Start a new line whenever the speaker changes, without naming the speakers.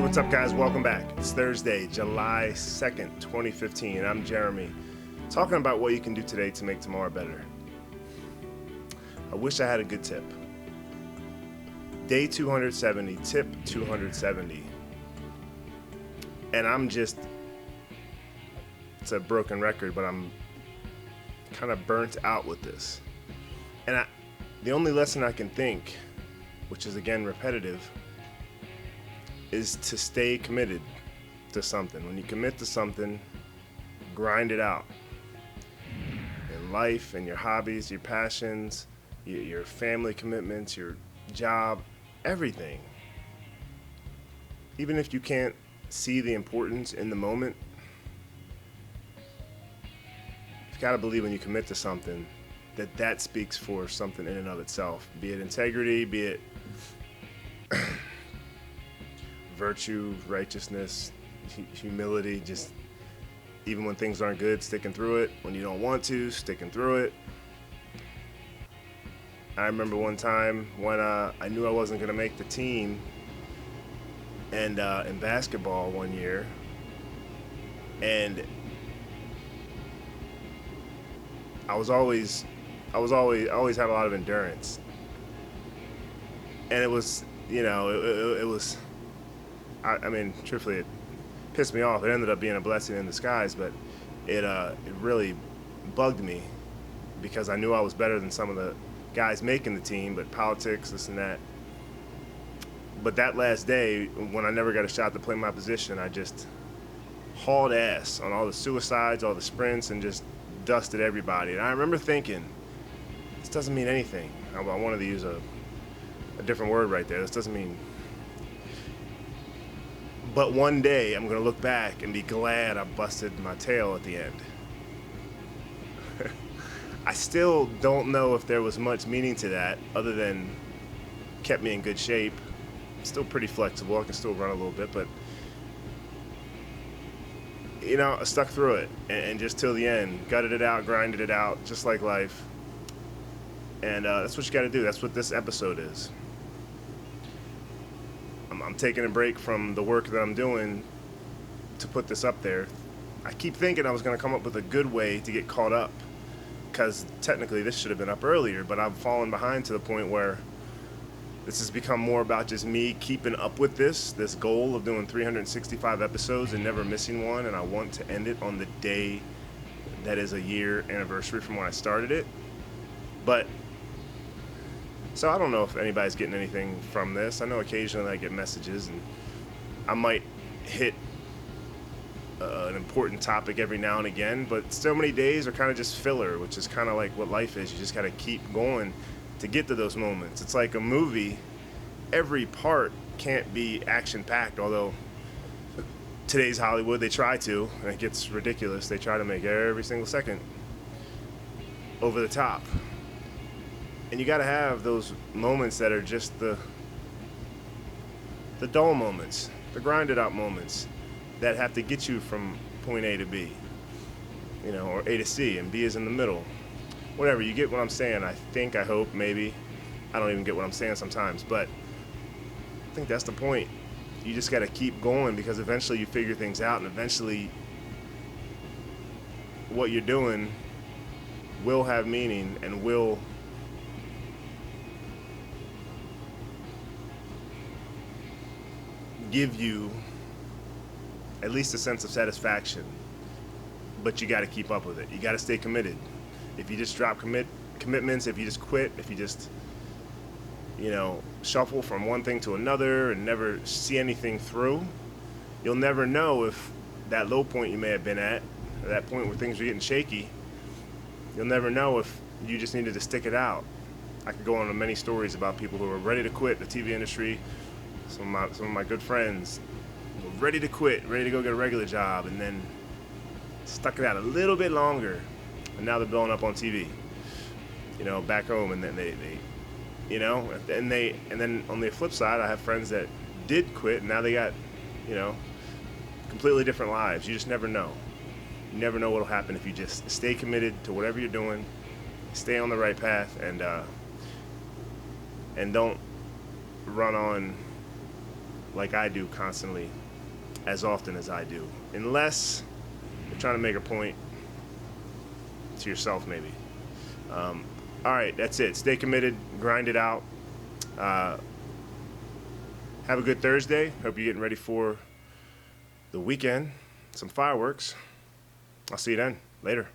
What's up, guys? Welcome back. It's Thursday, July 2nd, 2015. I'm Jeremy, talking about what you can do today to make tomorrow better. I wish I had a good tip. Day 270, tip 270. And it's a broken record, but I'm kind of burnt out with this. And the only lesson I can think, which is again repetitive, is to stay committed to something. When you commit to something, grind it out. In life, and your hobbies, your passions, your family commitments, your job, everything. Even if you can't see the importance in the moment, you've got to believe when you commit to something that speaks for something in and of itself. Be it integrity, be it virtue, righteousness, humility, just even when things aren't good, sticking through it. When you don't want to, sticking through it. I remember one time when I knew I wasn't going to make the team, and in basketball one year, and I always had a lot of endurance, and it was, it was. I mean, truthfully, it pissed me off. It ended up being a blessing in disguise, but it really bugged me because I knew I was better than some of the guys making the team, but politics, this and that. But that last day, when I never got a shot to play my position, I just hauled ass on all the suicides, all the sprints, and just dusted everybody. And I remember thinking, this doesn't mean anything. I wanted to use a different word right there. This doesn't mean... But one day, I'm going to look back and be glad I busted my tail at the end. I still don't know if there was much meaning to that, other than kept me in good shape. Still pretty flexible. I can still run a little bit, but I stuck through it and just till the end, gutted it out, grinded it out, just like life. And that's what you got to do. That's what this episode is. I'm taking a break from the work that I'm doing to put this up there. I keep thinking I was going to come up with a good way to get caught up, because technically this should have been up earlier, but I've fallen behind to the point where this has become more about just me keeping up with this goal of doing 365 episodes and never missing one, and I want to end it on the day that is a year anniversary from when I started it. So I don't know if anybody's getting anything from this. I know occasionally I get messages, and I might hit an important topic every now and again, but so many days are kind of just filler, which is kind of like what life is. You just got to keep going to get to those moments. It's like a movie. Every part can't be action-packed, although today's Hollywood, they try to, and it gets ridiculous. They try to make every single second over the top. And you got to have those moments that are just the dull moments, the grinded out moments that have to get you from point A to B, or A to C, and B is in the middle. Whatever, you get what I'm saying. I think, I hope, maybe. I don't even get what I'm saying sometimes, but I think that's the point. You just got to keep going, because eventually you figure things out, and eventually what you're doing will have meaning and will give you at least a sense of satisfaction. But you got to keep up with it. You got to stay committed. If you just drop commitments, if you just quit, if you just shuffle from one thing to another and never see anything through, you'll never know if that low point you may have been at, or that point where things are getting shaky, you'll never know if you just needed to stick it out. I could go on to many stories about people who are ready to quit the TV industry. Some of my good friends were ready to quit, ready to go get a regular job, and then stuck it out a little bit longer, and now they're blowing up on TV, back home. And then they and then on the flip side, I have friends that did quit, and now they got, completely different lives. You just never know. You never know what'll happen if you just stay committed to whatever you're doing, stay on the right path, and don't run on like I do constantly, as often as I do, unless you're trying to make a point to yourself, maybe. All right, that's it. Stay committed, grind it out. Have a good Thursday. Hope you're getting ready for the weekend. Some fireworks. I'll see you then. Later.